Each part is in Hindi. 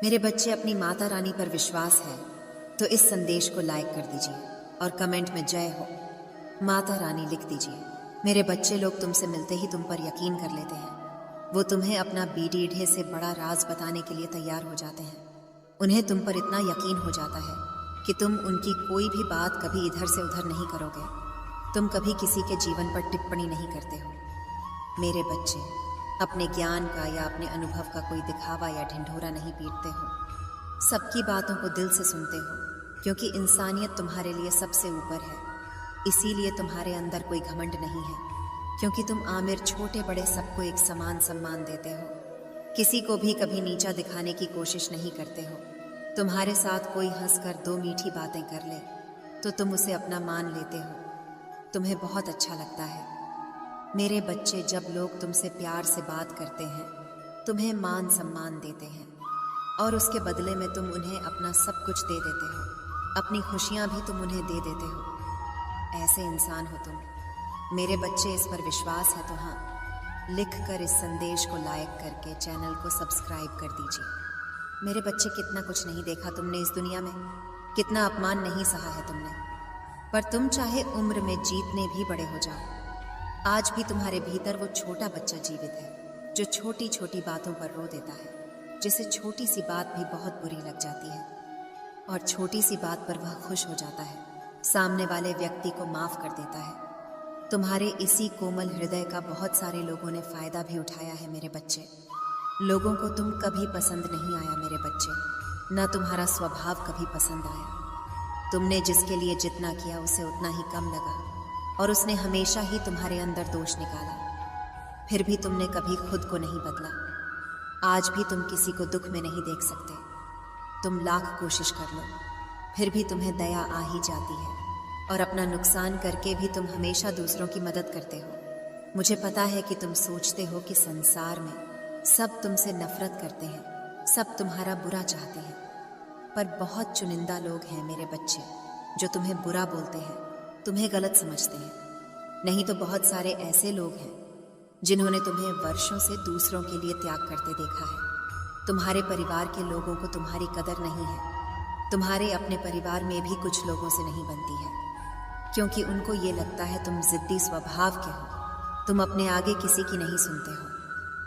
मेरे बच्चे, अपनी माता रानी पर विश्वास है तो इस संदेश को लाइक कर दीजिए और कमेंट में जय हो माता रानी लिख दीजिए। मेरे बच्चे, लोग तुमसे मिलते ही तुम पर यकीन कर लेते हैं। वो तुम्हें अपना बीडीढ़े से बड़ा राज बताने के लिए तैयार हो जाते हैं। उन्हें तुम पर इतना यकीन हो जाता है कि तुम उनकी कोई भी बात कभी इधर से उधर नहीं करोगे। तुम कभी किसी के जीवन पर टिप्पणी नहीं करते हो। मेरे बच्चे, अपने ज्ञान का या अपने अनुभव का कोई दिखावा या ढिंढोरा नहीं पीटते हो। सबकी बातों को दिल से सुनते हो, क्योंकि इंसानियत तुम्हारे लिए सबसे ऊपर है। इसीलिए तुम्हारे अंदर कोई घमंड नहीं है, क्योंकि तुम आमिर छोटे बड़े सबको एक समान सम्मान देते हो। किसी को भी कभी नीचा दिखाने की कोशिश नहीं करते हो। तुम्हारे साथ कोई हंसकर दो मीठी बातें कर ले तो तुम उसे अपना मान लेते हो। तुम्हें बहुत अच्छा लगता है। मेरे बच्चे, जब लोग तुमसे प्यार से बात करते हैं, तुम्हें मान सम्मान देते हैं और उसके बदले में तुम उन्हें अपना सब कुछ दे देते हो। अपनी खुशियां भी तुम उन्हें दे देते हो। ऐसे इंसान हो तुम। मेरे बच्चे, इस पर विश्वास है तो हाँ, लिख कर इस संदेश को लाइक करके चैनल को सब्सक्राइब कर दीजिए। मेरे बच्चे, कितना कुछ नहीं देखा तुमने इस दुनिया में, कितना अपमान नहीं सहा है तुमने, पर तुम चाहे उम्र में जीतने भी बड़े हो जाओ, आज भी तुम्हारे भीतर वो छोटा बच्चा जीवित है जो छोटी छोटी बातों पर रो देता है, जिसे छोटी सी बात भी बहुत बुरी लग जाती है और छोटी सी बात पर वह खुश हो जाता है, सामने वाले व्यक्ति को माफ कर देता है। तुम्हारे इसी कोमल हृदय का बहुत सारे लोगों ने फायदा भी उठाया है मेरे बच्चे। लोगों को तुम कभी पसंद नहीं आया मेरे बच्चे, ना तुम्हारा स्वभाव कभी पसंद आया। तुमने जिसके लिए जितना किया उसे उतना ही कम लगा और उसने हमेशा ही तुम्हारे अंदर दोष निकाला। फिर भी तुमने कभी खुद को नहीं बदला। आज भी तुम किसी को दुख में नहीं देख सकते। तुम लाख कोशिश कर लो, फिर भी तुम्हें दया आ ही जाती है और अपना नुकसान करके भी तुम हमेशा दूसरों की मदद करते हो। मुझे पता है कि तुम सोचते हो कि संसार में सब तुमसे नफरत करते हैं, सब तुम्हारा बुरा चाहते हैं, पर बहुत चुनिंदा लोग हैं मेरे बच्चे जो तुम्हें बुरा बोलते हैं, तुम्हें गलत समझते हैं। नहीं तो बहुत सारे ऐसे लोग हैं जिन्होंने तुम्हें वर्षों से दूसरों के लिए त्याग करते देखा है। तुम्हारे परिवार के लोगों को तुम्हारी कदर नहीं है। तुम्हारे अपने परिवार में भी कुछ लोगों से नहीं बनती है, क्योंकि उनको ये लगता है तुम जिद्दी स्वभाव के हो, तुम अपने आगे किसी की नहीं सुनते हो।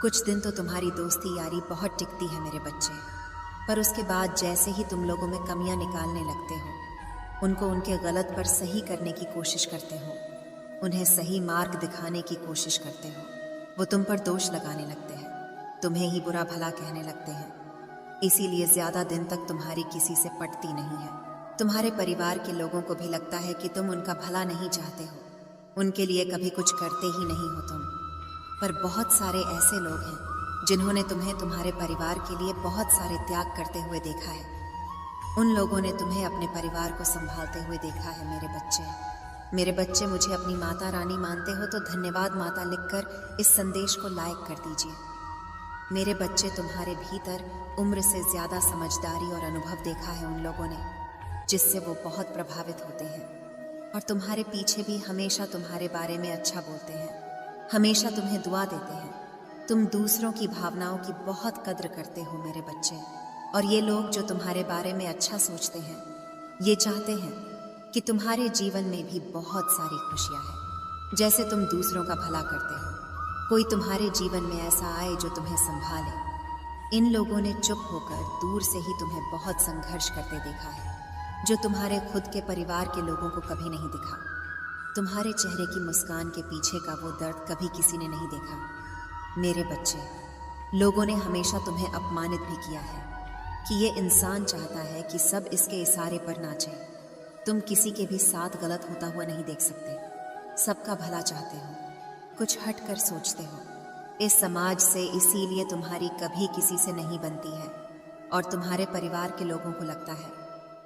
कुछ दिन तो तुम्हारी दोस्ती यारी बहुत टिकती है मेरे बच्चे, पर उसके बाद जैसे ही तुम लोगों में कमियां निकालने लगते हो, उनको उनके गलत पर सही करने की कोशिश करते हो, उन्हें सही मार्ग दिखाने की कोशिश करते हो, वो तुम पर दोष लगाने लगते हैं, तुम्हें ही बुरा भला कहने लगते हैं। इसीलिए ज्यादा दिन तक तुम्हारी किसी से पटती नहीं है। तुम्हारे परिवार के लोगों को भी लगता है कि तुम उनका भला नहीं चाहते हो, उनके लिए कभी कुछ करते ही नहीं हो तुम। पर बहुत सारे ऐसे लोग हैं जिन्होंने तुम्हें तुम्हारे परिवार के लिए बहुत सारे त्याग करते हुए देखा है। उन लोगों ने तुम्हें अपने परिवार को संभालते हुए देखा है मेरे बच्चे। मेरे बच्चे, मुझे अपनी माता रानी मानते हो तो धन्यवाद माता लिखकर इस संदेश को लाइक कर दीजिए। मेरे बच्चे, तुम्हारे भीतर उम्र से ज्यादा समझदारी और अनुभव देखा है उन लोगों ने, जिससे वो बहुत प्रभावित होते हैं और तुम्हारे पीछे भी हमेशा तुम्हारे बारे में अच्छा बोलते हैं, हमेशा तुम्हें दुआ देते हैं। तुम दूसरों की भावनाओं की बहुत कद्र करते हो मेरे बच्चे, और ये लोग जो तुम्हारे बारे में अच्छा सोचते हैं, ये चाहते हैं कि तुम्हारे जीवन में भी बहुत सारी खुशियां हैं। जैसे तुम दूसरों का भला करते हो, कोई तुम्हारे जीवन में ऐसा आए जो तुम्हें संभाले। इन लोगों ने चुप होकर दूर से ही तुम्हें बहुत संघर्ष करते देखा है, जो तुम्हारे खुद के परिवार के लोगों को कभी नहीं दिखा। तुम्हारे चेहरे की मुस्कान के पीछे का वो दर्द कभी किसी ने नहीं देखा मेरे बच्चे। लोगों ने हमेशा तुम्हें अपमानित भी किया है कि ये इंसान चाहता है कि सब इसके इशारे पर नाचे। तुम किसी के भी साथ गलत होता हुआ नहीं देख सकते, सबका भला चाहते हो, कुछ हट कर सोचते हो। इस समाज से इसीलिए तुम्हारी कभी किसी से नहीं बनती है और तुम्हारे परिवार के लोगों को लगता है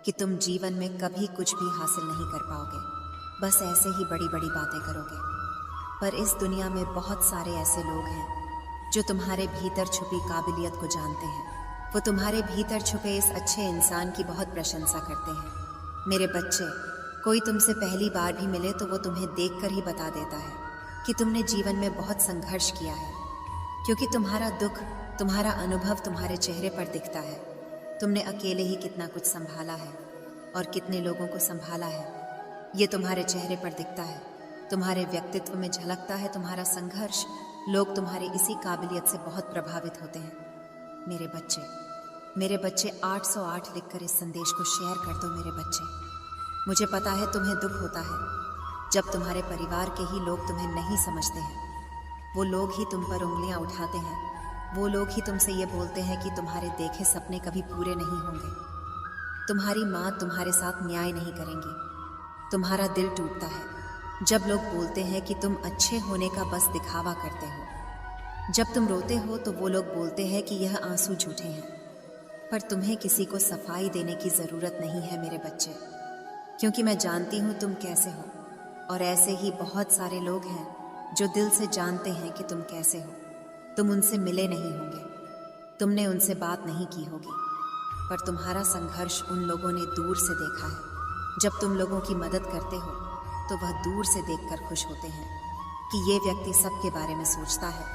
कि तुम जीवन में कभी कुछ भी हासिल नहीं कर पाओगे, बस ऐसे ही बड़ी बड़ी बातें करोगे। पर इस दुनिया में बहुत सारे ऐसे लोग हैं जो तुम्हारे भीतर छुपी काबिलियत को जानते हैं। वो तुम्हारे भीतर छुपे इस अच्छे इंसान की बहुत प्रशंसा करते हैं मेरे बच्चे। कोई तुमसे पहली बार भी मिले तो वो तुम्हें देखकर ही बता देता है कि तुमने जीवन में बहुत संघर्ष किया है, क्योंकि तुम्हारा दुख, तुम्हारा अनुभव तुम्हारे चेहरे पर दिखता है। तुमने अकेले ही कितना कुछ संभाला है और कितने लोगों को संभाला है, ये तुम्हारे चेहरे पर दिखता है, तुम्हारे व्यक्तित्व में झलकता है तुम्हारा संघर्ष। लोग तुम्हारी इसी काबिलियत से बहुत प्रभावित होते हैं। मेरे बच्चे 808 लिखकर इस संदेश को शेयर कर दो मेरे बच्चे। मुझे पता है तुम्हें दुख होता है जब तुम्हारे परिवार के ही लोग तुम्हें नहीं समझते हैं। वो लोग ही तुम पर उंगलियां उठाते हैं, वो लोग ही तुमसे ये बोलते हैं कि तुम्हारे देखे सपने कभी पूरे नहीं होंगे। तुम्हारी माँ तुम्हारे साथ न्याय नहीं करेंगी। तुम्हारा दिल टूटता है जब लोग बोलते हैं कि तुम अच्छे होने का बस दिखावा करते हो। जब तुम रोते हो तो वो लोग बोलते हैं कि यह आंसू झूठे हैं। पर तुम्हें किसी को सफाई देने की ज़रूरत नहीं है मेरे बच्चे, क्योंकि मैं जानती हूँ तुम कैसे हो। और ऐसे ही बहुत सारे लोग हैं जो दिल से जानते हैं कि तुम कैसे हो। तुम उनसे मिले नहीं होंगे, तुमने उनसे बात नहीं की होगी, पर तुम्हारा संघर्ष उन लोगों ने दूर से देखा है। जब तुम लोगों की मदद करते हो तो वह दूर से देखकर खुश होते हैं कि ये व्यक्ति सबके बारे में सोचता है,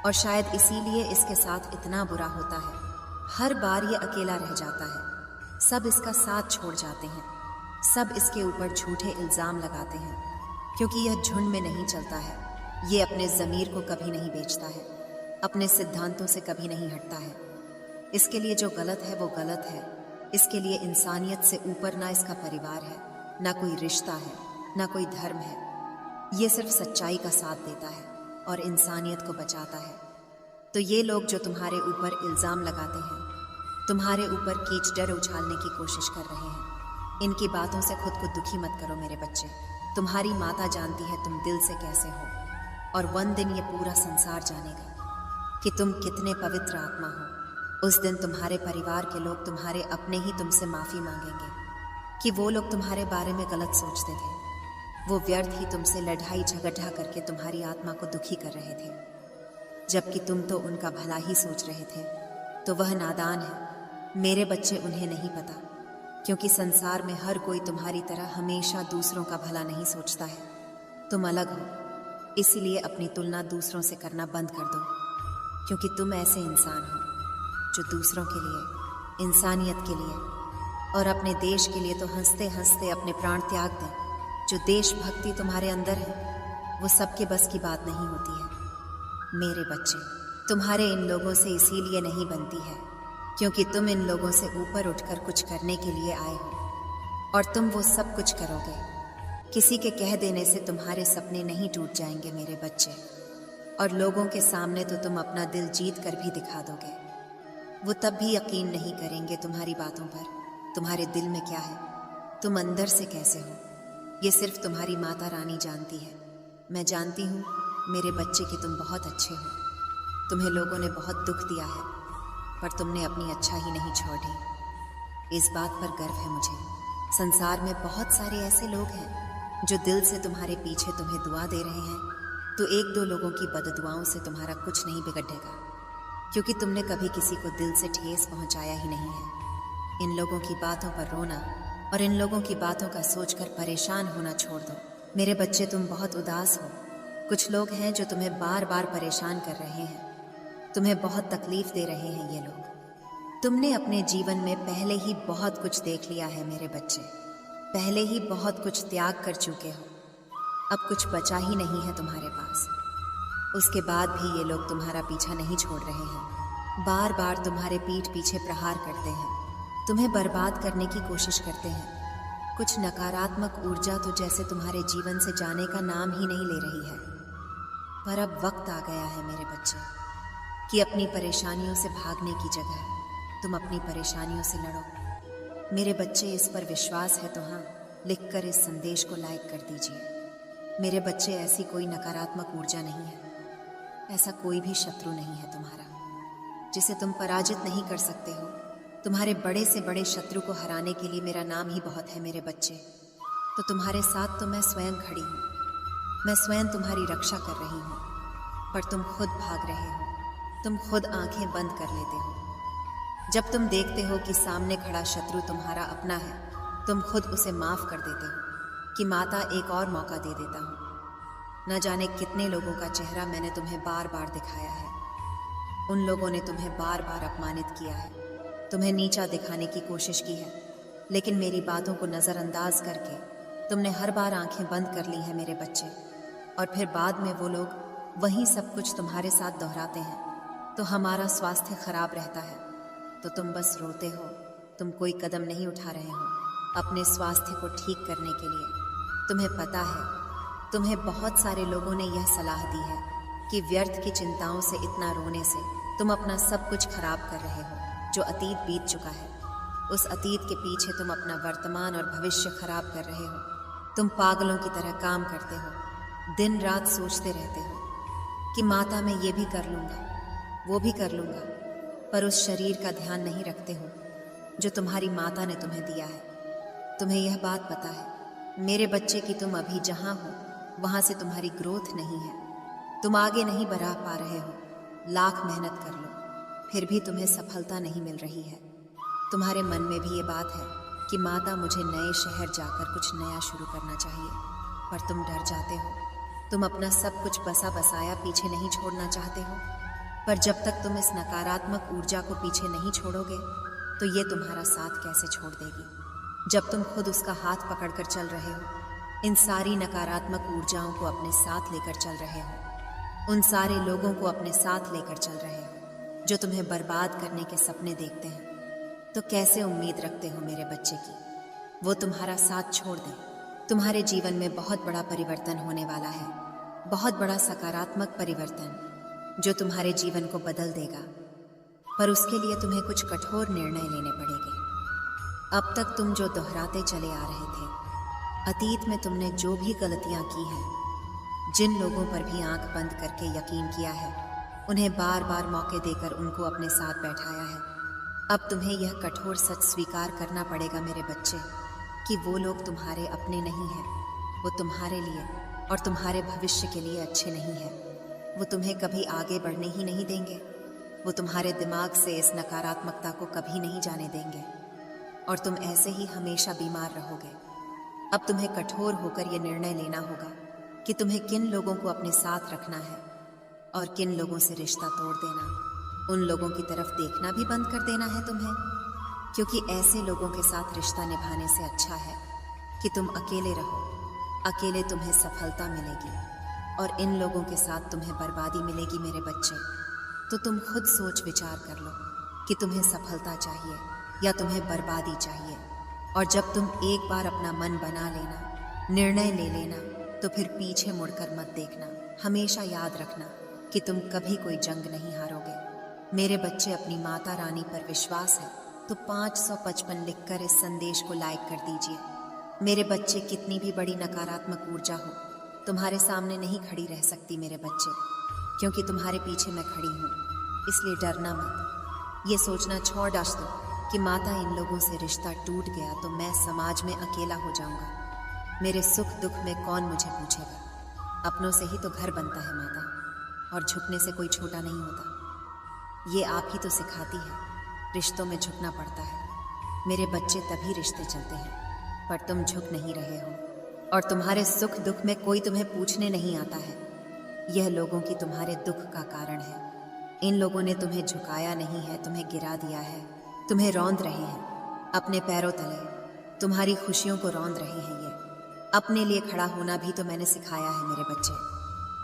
और शायद इसीलिए इसके साथ इतना बुरा होता है। हर बार ये अकेला रह जाता है, सब इसका साथ छोड़ जाते हैं, सब इसके ऊपर झूठे इल्ज़ाम लगाते हैं, क्योंकि यह झुंड में नहीं चलता है। ये अपने ज़मीर को कभी नहीं बेचता है, अपने सिद्धांतों से कभी नहीं हटता है। इसके लिए जो गलत है वो गलत है। इसके लिए इंसानियत से ऊपर ना इसका परिवार है, ना कोई रिश्ता है, ना कोई धर्म है। ये सिर्फ सच्चाई का साथ देता है और इंसानियत को बचाता है। तो ये लोग जो तुम्हारे ऊपर इल्ज़ाम लगाते हैं, तुम्हारे ऊपर कीचड़ उछालने की कोशिश कर रहे हैं, इनकी बातों से खुद को दुखी मत करो मेरे बच्चे। तुम्हारी माता जानती है तुम दिल से कैसे हो, और वन दिन ये पूरा संसार जानेगा कि तुम कितने पवित्र आत्मा हो। उस दिन तुम्हारे परिवार के लोग तुम्हारे अपने ही तुमसे माफ़ी मांगेंगे कि वो लोग तुम्हारे बारे में गलत सोचते थे। वो व्यर्थ ही तुमसे लड़ाई झगड़ा करके तुम्हारी आत्मा को दुखी कर रहे थे, जबकि तुम तो उनका भला ही सोच रहे थे। तो वह नादान है मेरे बच्चे, उन्हें नहीं पता, क्योंकि संसार में हर कोई तुम्हारी तरह हमेशा दूसरों का भला नहीं सोचता है। तुम अलग हो, इसलिए अपनी तुलना दूसरों से करना बंद कर दो, क्योंकि तुम ऐसे इंसान हो जो दूसरों के लिए, इंसानियत के लिए और अपने देश के लिए तो हंसते हंसते अपने प्राण त्याग दें। जो देशभक्ति तुम्हारे अंदर है वो सबके बस की बात नहीं होती है मेरे बच्चे। तुम्हारे इन लोगों से इसीलिए नहीं बनती है क्योंकि तुम इन लोगों से ऊपर उठकर कुछ करने के लिए आए हो, और तुम वो सब कुछ करोगे। किसी के कह देने से तुम्हारे सपने नहीं टूट जाएंगे मेरे बच्चे, और लोगों के सामने तो तुम अपना दिल जीत कर भी दिखा दोगे। वो तब भी यकीन नहीं करेंगे तुम्हारी बातों पर। तुम्हारे दिल में क्या है, तुम अंदर से कैसे हो, ये सिर्फ तुम्हारी माता रानी जानती है। मैं जानती हूँ मेरे बच्चे कि तुम बहुत अच्छे हो। तुम्हें लोगों ने बहुत दुख दिया है, पर तुमने अपनी अच्छा ही नहीं छोड़ी। इस बात पर गर्व है मुझे। संसार में बहुत सारे ऐसे लोग हैं जो दिल से तुम्हारे पीछे तुम्हें दुआ दे रहे हैं, तो एक दो लोगों की बददुआओं से तुम्हारा कुछ नहीं बिगड़ेगा, क्योंकि तुमने कभी किसी को दिल से ठेस पहुंचाया ही नहीं है। इन लोगों की बातों पर रोना और इन लोगों की बातों का सोचकर परेशान होना छोड़ दो मेरे बच्चे। तुम बहुत उदास हो। कुछ लोग हैं जो तुम्हें बार बार परेशान कर रहे हैं, तुम्हें बहुत तकलीफ दे रहे हैं ये लोग। तुमने अपने जीवन में पहले ही बहुत कुछ देख लिया है मेरे बच्चे, पहले ही बहुत कुछ त्याग कर चुके हो। अब कुछ बचा ही नहीं है तुम्हारे पास। उसके बाद भी ये लोग तुम्हारा पीछा नहीं छोड़ रहे हैं, बार बार तुम्हारे पीठ पीछे प्रहार करते हैं, तुम्हें बर्बाद करने की कोशिश करते हैं। कुछ नकारात्मक ऊर्जा तो जैसे तुम्हारे जीवन से जाने का नाम ही नहीं ले रही है। पर अब वक्त आ गया है मेरे बच्चे कि अपनी परेशानियों से भागने की जगह तुम अपनी परेशानियों से लड़ो मेरे बच्चे। इस पर विश्वास है तो हाँ, लिखकर इस संदेश को लाइक कर दीजिए मेरे बच्चे। ऐसी कोई नकारात्मक ऊर्जा नहीं है, ऐसा कोई भी शत्रु नहीं है तुम्हारा जिसे तुम पराजित नहीं कर सकते हो। तुम्हारे बड़े से बड़े शत्रु को हराने के लिए मेरा नाम ही बहुत है मेरे बच्चे। तो तुम्हारे साथ तो मैं स्वयं खड़ी हूँ, मैं स्वयं तुम्हारी रक्षा कर रही हूँ, पर तुम खुद भाग रहे हो, तुम खुद आंखें बंद कर लेते हो। जब तुम देखते हो कि सामने खड़ा शत्रु तुम्हारा अपना है, तुम खुद उसे माफ़ कर देते हो कि माता एक और मौका दे देता हूँ। न जाने कितने लोगों का चेहरा मैंने तुम्हें बार बार दिखाया है। उन लोगों ने तुम्हें बार बार अपमानित किया है, तुम्हें नीचा दिखाने की कोशिश की है, लेकिन मेरी बातों को नज़रअंदाज करके तुमने हर बार आंखें बंद कर ली हैं मेरे बच्चे। और फिर बाद में वो लोग वही सब कुछ तुम्हारे साथ दोहराते हैं, तो हमारा स्वास्थ्य खराब रहता है। तो तुम बस रोते हो, तुम कोई कदम नहीं उठा रहे हो अपने स्वास्थ्य को ठीक करने के लिए। तुम्हें पता है, तुम्हें बहुत सारे लोगों ने यह सलाह दी है कि व्यर्थ की चिंताओं से इतना रोने से तुम अपना सब कुछ खराब कर रहे हो जो अतीत बीत चुका है। उस अतीत के पीछे तुम अपना वर्तमान और भविष्य खराब कर रहे हो। तुम पागलों की तरह काम करते हो, दिन रात सोचते रहते हो कि माता मैं ये भी कर लूँगा, वो भी कर लूँगा, पर उस शरीर का ध्यान नहीं रखते हो जो तुम्हारी माता ने तुम्हें दिया है। तुम्हें यह बात पता है मेरे बच्चे कि तुम अभी जहाँ हो वहाँ से तुम्हारी ग्रोथ नहीं है, तुम आगे नहीं बढ़ा पा रहे हो। लाख मेहनत कर लो फिर भी तुम्हें सफलता नहीं मिल रही है। तुम्हारे मन में भी ये बात है कि माता मुझे नए शहर जाकर कुछ नया शुरू करना चाहिए, पर तुम डर जाते हो। तुम अपना सब कुछ बसा बसाया पीछे नहीं छोड़ना चाहते हो, पर जब तक तुम इस नकारात्मक ऊर्जा को पीछे नहीं छोड़ोगे तो ये तुम्हारा साथ कैसे छोड़ देगी। जब तुम खुद उसका हाथ पकड़कर चल रहे हो, इन सारी नकारात्मक ऊर्जाओं को अपने साथ लेकर चल रहे हो, उन सारे लोगों को अपने साथ लेकर चल रहे हो जो तुम्हें बर्बाद करने के सपने देखते हैं, तो कैसे उम्मीद रखते हो मेरे बच्चे की वो तुम्हारा साथ छोड़ दे। तुम्हारे जीवन में बहुत बड़ा परिवर्तन होने वाला है, बहुत बड़ा सकारात्मक परिवर्तन जो तुम्हारे जीवन को बदल देगा, पर उसके लिए तुम्हें कुछ कठोर निर्णय लेने पड़ेंगे। अब तक तुम जो दोहराते चले आ रहे थे, अतीत में तुमने जो भी गलतियां की हैं, जिन लोगों पर भी आंख बंद करके यकीन किया है, उन्हें बार बार मौके देकर उनको अपने साथ बैठाया है। अब तुम्हें यह कठोर सच स्वीकार करना पड़ेगा मेरे बच्चे कि वो लोग तुम्हारे अपने नहीं हैं, वो तुम्हारे लिए और तुम्हारे भविष्य के लिए अच्छे नहीं हैं। वो तुम्हें कभी आगे बढ़ने ही नहीं देंगे, वो तुम्हारे दिमाग से इस नकारात्मकता को कभी नहीं जाने देंगे और तुम ऐसे ही हमेशा बीमार रहोगे। अब तुम्हें कठोर होकर यह निर्णय लेना होगा कि तुम्हें किन लोगों को अपने साथ रखना है और किन लोगों से रिश्ता तोड़ देना। उन लोगों की तरफ देखना भी बंद कर देना है तुम्हें, क्योंकि ऐसे लोगों के साथ रिश्ता निभाने से अच्छा है कि तुम अकेले रहो। अकेले तुम्हें सफलता मिलेगी और इन लोगों के साथ तुम्हें बर्बादी मिलेगी मेरे बच्चे। तो तुम खुद सोच विचार कर लो कि तुम्हें सफलता चाहिए या तुम्हें बर्बादी चाहिए। और जब तुम एक बार अपना मन बना लेना, निर्णय ले लेना, तो फिर पीछे मुड़कर मत देखना। हमेशा याद रखना कि तुम कभी कोई जंग नहीं हारोगे। मेरे बच्चे, अपनी माता रानी पर विश्वास है तो 555 लिखकर इस संदेश को लाइक कर दीजिए। मेरे बच्चे, कितनी भी बड़ी नकारात्मक ऊर्जा हो तुम्हारे सामने नहीं खड़ी रह सकती मेरे बच्चे, क्योंकि तुम्हारे पीछे मैं खड़ी हूँ। इसलिए डरना मत। ये सोचना छोड़ दो कि माता इन लोगों से रिश्ता टूट गया तो मैं समाज में अकेला हो जाऊंगा। मेरे सुख दुख में कौन मुझे पूछेगा। अपनों से ही तो घर बनता है माता, और झुकने से कोई छोटा नहीं होता। ये आप ही तो सिखाती है, रिश्तों में झुकना पड़ता है। मेरे बच्चे, तभी रिश्ते चलते हैं, पर तुम झुक नहीं रहे हो और तुम्हारे सुख दुख में कोई तुम्हें पूछने नहीं आता है। यह लोगों की तुम्हारे दुख का कारण है। इन लोगों ने तुम्हें झुकाया नहीं है, तुम्हें गिरा दिया है, तुम्हें रौंद रहे हैं अपने पैरों तले, तुम्हारी खुशियों को रौंद रहे हैं। ये अपने लिए खड़ा होना भी तो मैंने सिखाया है मेरे बच्चे।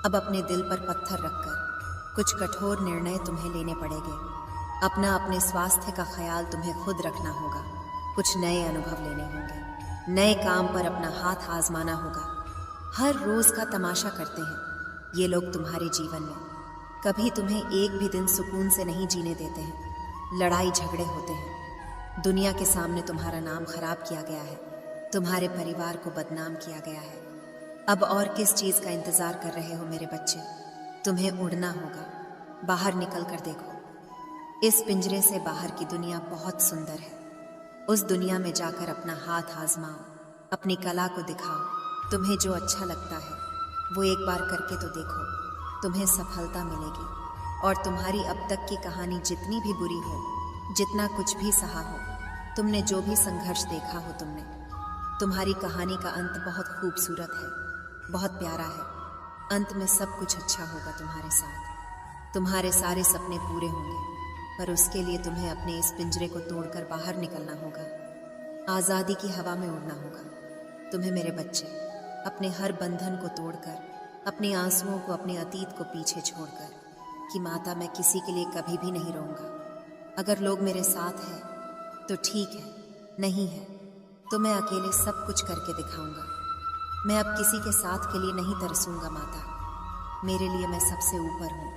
अब अपने दिल पर पत्थर रखकर कुछ कठोर निर्णय तुम्हें लेने पड़ेंगे। अपने स्वास्थ्य का ख्याल तुम्हें खुद रखना होगा। कुछ नए अनुभव लेने होंगे, नए काम पर अपना हाथ आजमाना होगा। हर रोज का तमाशा करते हैं ये लोग तुम्हारे जीवन में। कभी तुम्हें एक भी दिन सुकून से नहीं जीने देते हैं। लड़ाई झगड़े होते हैं। दुनिया के सामने तुम्हारा नाम खराब किया गया है, तुम्हारे परिवार को बदनाम किया गया है। अब और किस चीज का इंतजार कर रहे हो मेरे बच्चे? तुम्हें उड़ना होगा। बाहर निकल कर देखो। इस पिंजरे से बाहर की दुनिया बहुत सुंदर है। उस दुनिया में जाकर अपना हाथ आजमाओ, अपनी कला को दिखाओ। तुम्हें जो अच्छा लगता है वो एक बार करके तो देखो, तुम्हें सफलता मिलेगी। और तुम्हारी अब तक की कहानी जितनी भी बुरी हो, जितना कुछ भी सहा हो, तुमने जो भी संघर्ष देखा हो, तुम्हारी कहानी का अंत बहुत खूबसूरत है, बहुत प्यारा है। अंत में सब कुछ अच्छा होगा तुम्हारे साथ। तुम्हारे सारे सपने पूरे होंगे, पर उसके लिए तुम्हें अपने इस पिंजरे को तोड़कर बाहर निकलना होगा। आज़ादी की हवा में उड़ना होगा। तुम्हें मेरे बच्चे अपने हर बंधन को तोड़कर, अपने आंसुओं को, अपने अतीत को पीछे छोड़कर, कि माता मैं किसी के लिए कभी भी नहीं रोऊंगा। अगर लोग मेरे साथ हैं तो ठीक है, नहीं है तो मैं अकेले सब कुछ करके दिखाऊंगा। मैं अब किसी के साथ के लिए नहीं तरसूंगा माता। मेरे लिए मैं सबसे ऊपर हूँ।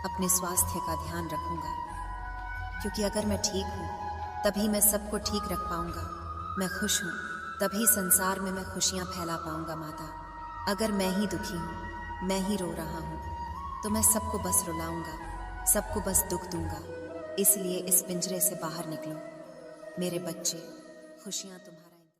अपने स्वास्थ्य का ध्यान रखूंगा, क्योंकि अगर मैं ठीक हूँ तभी मैं सबको ठीक रख पाऊंगा। मैं खुश हूँ तभी संसार में मैं खुशियाँ फैला पाऊंगा माता। अगर मैं ही दुखी हूँ, मैं ही रो रहा हूँ, तो मैं सबको बस रुलाऊंगा, सबको बस दुख दूंगा। इसलिए इस पिंजरे से बाहर निकलो मेरे बच्चे, खुशियाँ तुम्हारी।